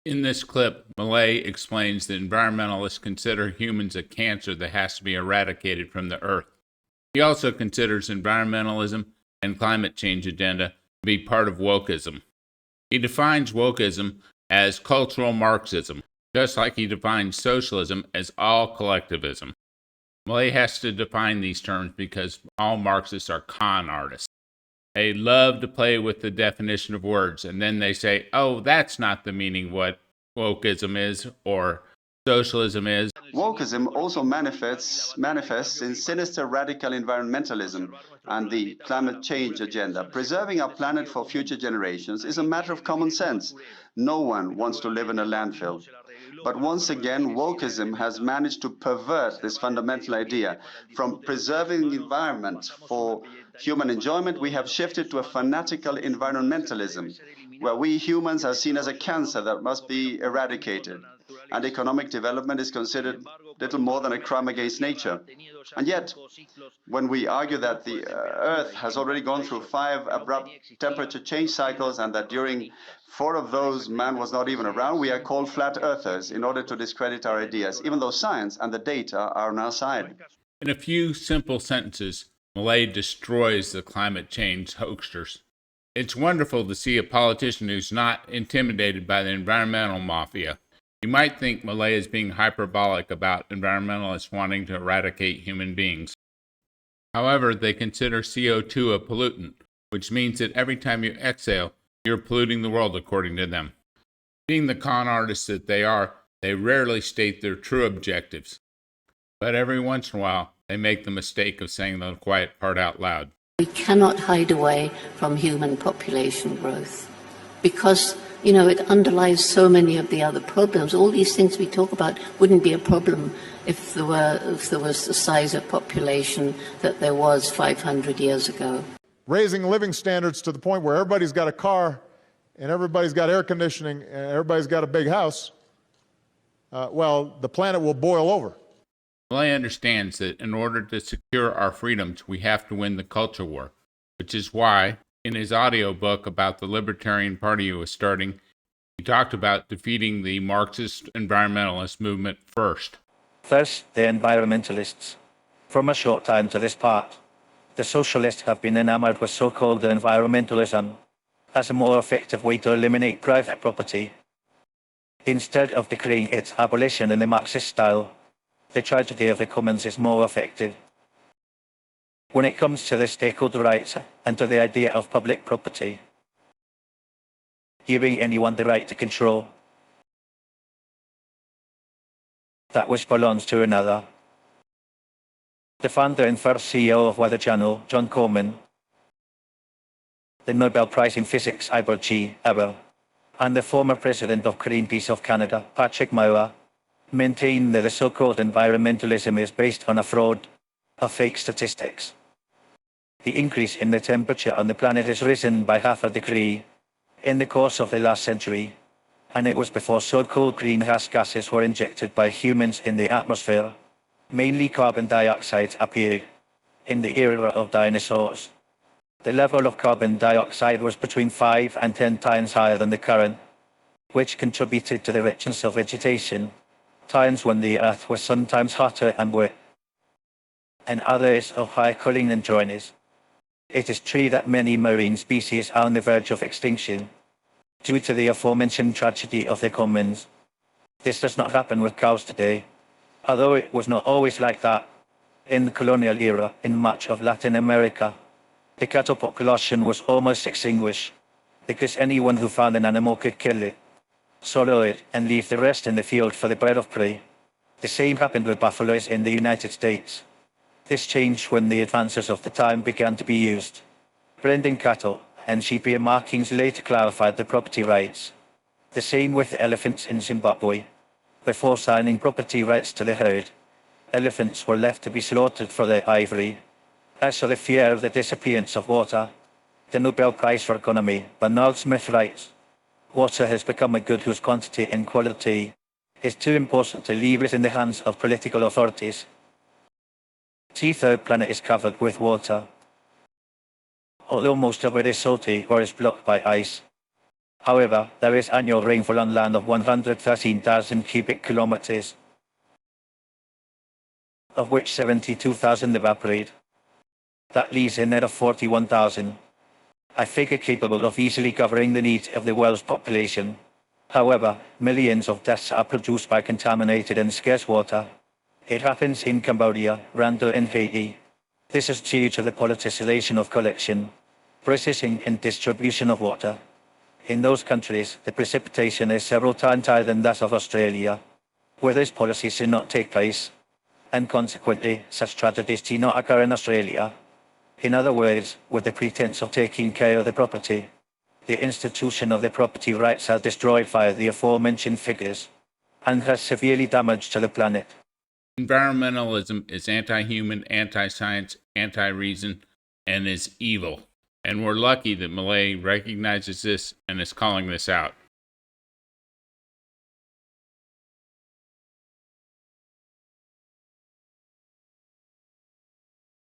In this clip, Millet explains that environmentalists consider humans a cancer that has to be eradicated from the earth. He also considers environmentalism and climate change agenda to be part of wokeism. He defines wokeism as cultural Marxism, just like he defines socialism as all collectivism. Millet has to define these terms because all Marxists are con artists. They love to play with the definition of words, and then they say, oh, that's not the meaning what wokeism is or socialism is. Wokeism also manifests in sinister radical environmentalism and the climate change agenda. Preserving our planet for future generations is a matter of common sense. No one wants to live in a landfill. But once again, wokeism has managed to pervert this fundamental idea. From preserving the environment for human enjoyment, we have shifted to a fanatical environmentalism, where we humans are seen as a cancer that must be eradicated, and economic development is considered little more than a crime against nature. And yet, when we argue that the Earth has already gone through 5 abrupt temperature change cycles and that during 4 of those man was not even around, we are called flat earthers in order to discredit our ideas, even though science and the data are on our side. In a few simple sentences, Millet destroys the climate change hoaxers. It's wonderful to see a politician who's not intimidated by the environmental mafia. You might think Millet is being hyperbolic about environmentalists wanting to eradicate human beings. However, they consider CO2 a pollutant, which means that every time you exhale, you're polluting the world according to them. Being the con artists that they are, they rarely state their true objectives. But every once in a while, they make the mistake of saying the quiet part out loud. We cannot hide away from human population growth because, it underlies so many of the other problems. All these things we talk about wouldn't be a problem if there was the size of population that there was 500 years ago. Raising living standards to the point where everybody's got a car and everybody's got air conditioning and everybody's got a big house, well, the planet will boil over. Millet understands that in order to secure our freedoms, we have to win the culture war, which is why, in his audiobook about the Libertarian Party he was starting, he talked about defeating the Marxist environmentalist movement first. First, the environmentalists. From a short time to this part, the socialists have been enamored with so-called environmentalism as a more effective way to eliminate private property. Instead of decreeing its abolition in the Marxist style, the tragedy of the commons is more effective. When it comes to the stakeholder rights and to the idea of public property, giving anyone the right to control that which belongs to another. The founder and first CEO of Weather Channel, John Corman, the Nobel Prize in Physics, Albert G. Eber, and the former president of Greenpeace of Canada, Patrick Maurer, maintain that the so-called environmentalism is based on a fraud of fake statistics. The increase in the temperature on the planet has risen by 0.5 degree in the course of the last century, and it was before so-called greenhouse gases were injected by humans in the atmosphere. Mainly carbon dioxide appeared in the era of dinosaurs. The level of carbon dioxide was between 5 and 10 times higher than the current, which contributed to the richness of vegetation, times when the earth was sometimes hotter and wet, and others of higher cooling than dryness. It is true that many marine species are on the verge of extinction due to the aforementioned tragedy of the commons. This does not happen with cows today, although it was not always like that. In the colonial era in much of Latin America, the cattle population was almost extinguished because anyone who found an animal could kill it, swallow it, and leave the rest in the field for the bird of prey. The same happened with buffaloes in the United States. This changed when the advances of the time began to be used. Branding cattle and sheep ear markings later clarified the property rights. The same with elephants in Zimbabwe. Before signing property rights to the herd, elephants were left to be slaughtered for their ivory. As for the fear of the disappearance of water, the Nobel Prize for Economy, Bernard Smith writes, "Water has become a good whose quantity and quality is too important to leave it in the hands of political authorities. The third planet is covered with water. Although most of it is salty or is blocked by ice, However, there is annual rainfall on land of 113,000 cubic kilometers, of which 72,000 evaporate. That leaves a net of 41,000, a figure capable of easily covering the needs of the world's population. However, millions of deaths are produced by contaminated and scarce water. It happens in Cambodia, Rwanda and Haiti. This is due to the politicization of collection, processing and distribution of water. In those countries, the precipitation is several times higher than that of Australia, where these policies do not take place, and consequently, such tragedies do not occur in Australia. In other words, with the pretense of taking care of the property, the institution of the property rights are destroyed via the aforementioned figures, and has severely damaged to the planet. Environmentalism is anti-human, anti-science, anti-reason, and is evil. And we're lucky that Malay recognizes this and is calling this out.